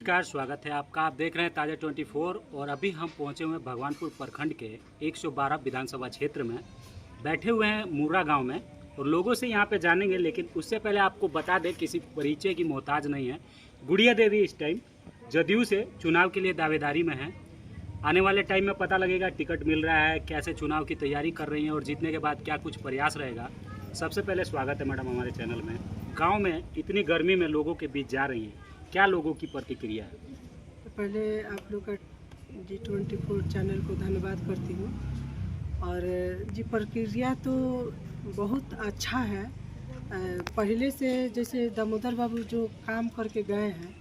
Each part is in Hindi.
नमस्कार, स्वागत है आपका। आप देख रहे हैं ताज़ा 24 और अभी हम पहुंचे हुए हैं भगवानपुर प्रखंड के 112 विधानसभा क्षेत्र में। बैठे हुए हैं मूरा गांव में और लोगों से यहां पे जानेंगे, लेकिन उससे पहले आपको बता दें, किसी परिचय की मोहताज नहीं है। गुड़िया देवी इस टाइम जदयू से चुनाव के लिए दावेदारी में है। आने वाले टाइम में पता लगेगा टिकट मिल रहा है, कैसे चुनाव की तैयारी कर रही हैं और जीतने के बाद क्या कुछ प्रयास रहेगा। सबसे पहले स्वागत है मैडम हमारे चैनल में। गाँव में इतनी गर्मी में लोगों के बीच जा रही हैं, क्या लोगों की प्रतिक्रिया है? तो पहले आप लोग का G24 चैनल को धन्यवाद करती हूँ। और जी प्रक्रिया तो बहुत अच्छा है। पहले से जैसे दामोदर बाबू जो काम करके गए हैं,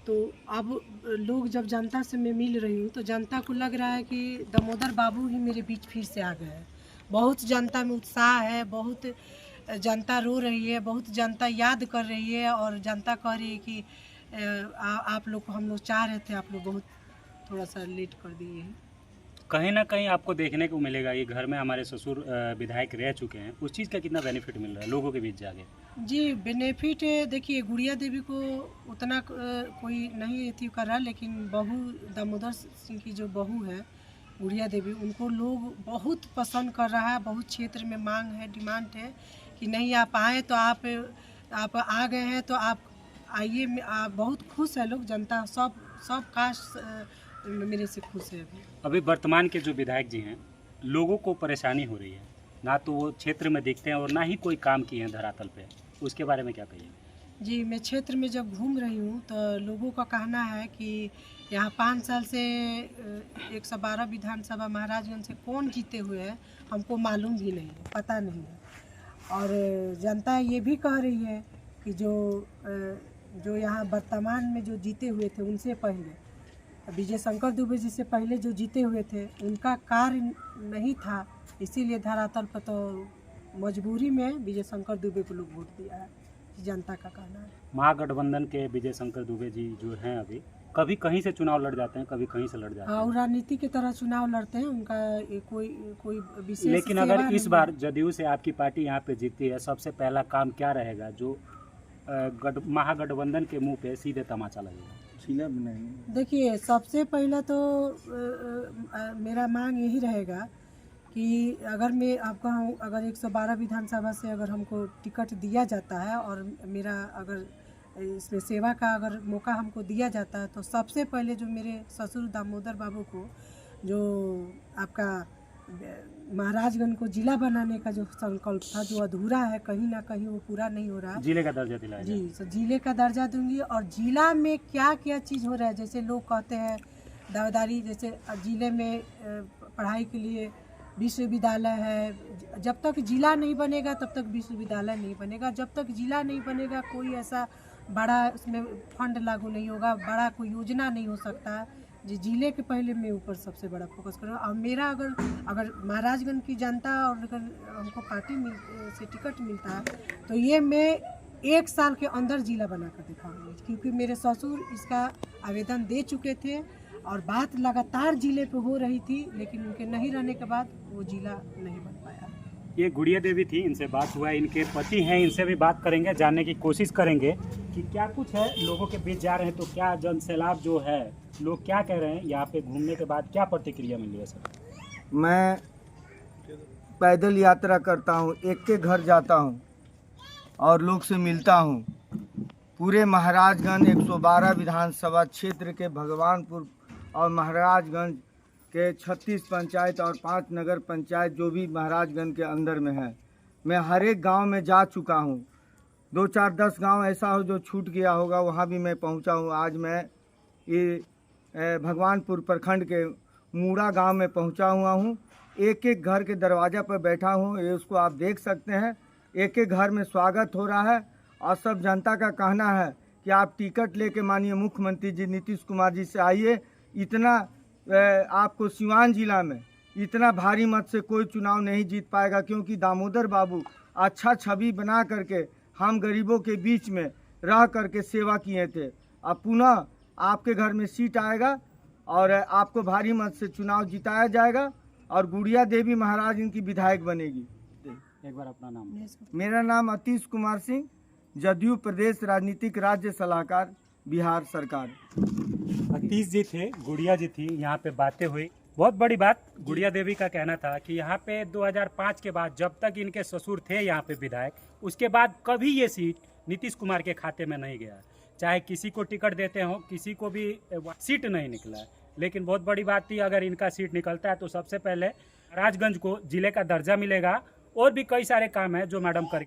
तो अब लोग जब जनता से मैं मिल रही हूँ तो जनता को लग रहा है कि दामोदर बाबू ही मेरे बीच फिर से आ गए हैं। बहुत जनता में उत्साह है, बहुत जनता रो रही है, बहुत जनता याद कर रही है और जनता कह रही है कि आप लोग को हम लोग चाह रहे थे, आप लोग बहुत थोड़ा सा लेट कर दिए हैं। कहीं ना कहीं आपको देखने को मिलेगा, ये घर में हमारे ससुर विधायक रह चुके हैं, उस चीज़ का कितना बेनिफिट मिल रहा है लोगों के बीच जाके? जी बेनिफिट देखिए, गुड़िया देवी को उतना कोई नहीं अथी कर रहा, लेकिन बहू दामोदर सिंह की जो बहू है गुड़िया देवी, उनको लोग बहुत पसंद कर रहा है। बहुत क्षेत्र में मांग है, डिमांड है कि नहीं आप आए तो आप आ गए हैं तो आप आइए। बहुत खुश है लोग, जनता सब कास्ट मेरे से खुश है। अभी वर्तमान के जो विधायक जी हैं, लोगों को परेशानी हो रही है, ना तो वो क्षेत्र में दिखते हैं और ना ही कोई काम किए हैं धरातल पे। उसके बारे में क्या कहिए? जी मैं क्षेत्र में जब घूम रही हूँ तो लोगों का कहना है कि यहाँ 5 साल से 112 विधानसभा महाराजगंज से कौन जीते हुए हैं हमको मालूम भी नहीं है, पता नहीं है। और जनता ये भी कह रही है कि जो यहाँ वर्तमान में जो जीते हुए थे उनसे पहले विजय शंकर दुबे जी से पहले जो जीते हुए थे उनका कार्य नहीं था, इसीलिए धरातल पर तो मजबूरी में विजय शंकर दुबे को लोग वोट दिया है, जनता का कहना है। महागठबंधन के विजय शंकर दुबे जी जो हैं, अभी कभी कहीं से चुनाव लड़ जाते हैं, कभी कहीं से लड़ जाते हाँ, हैं। वो राजनीति की तरह चुनाव लड़ते हैं, उनका कोई विशेष लेकिन सेवा अगर इस नहीं बार जदयू से आपकी पार्टी यहाँ पे जीतती है, सबसे पहला काम क्या रहेगा जो महागठबंधन के मुंह पे सीधे तमाचा लगेगा? देखिए, सबसे पहला तो मेरा मांग यही रहेगा कि अगर मैं आपका हूँ, अगर 112 विधानसभा से अगर हमको टिकट दिया जाता है और मेरा अगर इसमें सेवा का अगर मौका हमको दिया जाता है, तो सबसे पहले जो मेरे ससुर दामोदर बाबू को जो आपका महाराजगंज को जिला बनाने का जो संकल्प था, जो अधूरा है, कहीं ना कहीं वो पूरा नहीं हो रहा। जिले का दर्जा दिलाया जी, तो जिले का दर्जा दूंगी। और जिला में क्या क्या चीज़ हो रहा है, जैसे लोग कहते हैं दावेदारी, जैसे जिले में पढ़ाई के लिए विश्वविद्यालय है। जब तक जिला नहीं बनेगा तब तक विश्वविद्यालय नहीं बनेगा। जब तक जिला नहीं बनेगा कोई ऐसा बड़ा उसमें फंड लागू नहीं होगा, बड़ा कोई योजना नहीं हो सकता। जी, जिले के पहले मैं ऊपर सबसे बड़ा फोकस करूँ। और मेरा अगर महाराजगंज की जनता और अगर हमको पार्टी से टिकट मिलता है तो ये मैं 1 साल के अंदर जिला बना कर दिखाऊंगी, क्योंकि मेरे ससुर इसका आवेदन दे चुके थे और बात लगातार जिले पे हो रही थी, लेकिन उनके नहीं रहने के बाद वो जिला नहीं बन पाया। ये गुड़िया देवी थी, इनसे बात हुआ है, इनके पति हैं, इनसे भी बात करेंगे, जानने की कोशिश करेंगे कि क्या कुछ है। लोगों के बीच जा रहे हैं तो क्या जन सैलाब जो है, लोग क्या कह रहे हैं, यहाँ पे घूमने के बाद क्या प्रतिक्रिया मिली है सर? मैं पैदल यात्रा करता हूँ, एक के घर जाता हूँ और लोग से मिलता हूँ। पूरे महाराजगंज 112 विधानसभा क्षेत्र के भगवानपुर और महाराजगंज के 36 पंचायत और 5 नगर पंचायत जो भी महाराजगंज के अंदर में है, मैं हर एक गांव में जा चुका हूं। 2 4 10 गांव ऐसा हो जो छूट गया होगा, वहां भी मैं पहुंचा हूं। आज मैं ये भगवानपुर प्रखंड के मूड़ा गांव में पहुंचा हुआ हूं। एक एक घर के दरवाजा पर बैठा हूं, ये उसको आप देख सकते हैं। एक एक घर में स्वागत हो रहा है और सब जनता का कहना है कि आप टिकट लेके माननीय मुख्यमंत्री जी नीतीश कुमार जी से आइए। इतना आपको सिवान जिला में इतना भारी मत से कोई चुनाव नहीं जीत पाएगा, क्योंकि दामोदर बाबू अच्छा छवि बना करके हम गरीबों के बीच में रह करके सेवा किए थे। अब पुनः आपके घर में सीट आएगा और आपको भारी मत से चुनाव जिताया जाएगा और गुड़िया देवी महाराज इनकी विधायक बनेगी। एक बार अपना नाम। मेरा नाम अतीश कुमार सिंह, जदयू प्रदेश राजनीतिक राज्य सलाहकार बिहार सरकार। सतीश जी थे, गुड़िया जी थी, यहाँ पे बातें हुई। बहुत बड़ी बात गुड़िया देवी का कहना था कि यहाँ पे 2005 के बाद जब तक इनके ससुर थे यहाँ पे विधायक, उसके बाद कभी ये सीट नीतीश कुमार के खाते में नहीं गया। चाहे किसी को टिकट देते हो, किसी को भी सीट नहीं निकला है। लेकिन बहुत बड़ी बात थी, अगर इनका सीट निकलता है तो सबसे पहले राजगंज को जिले का दर्जा मिलेगा और भी कई सारे काम है जो मैडम कर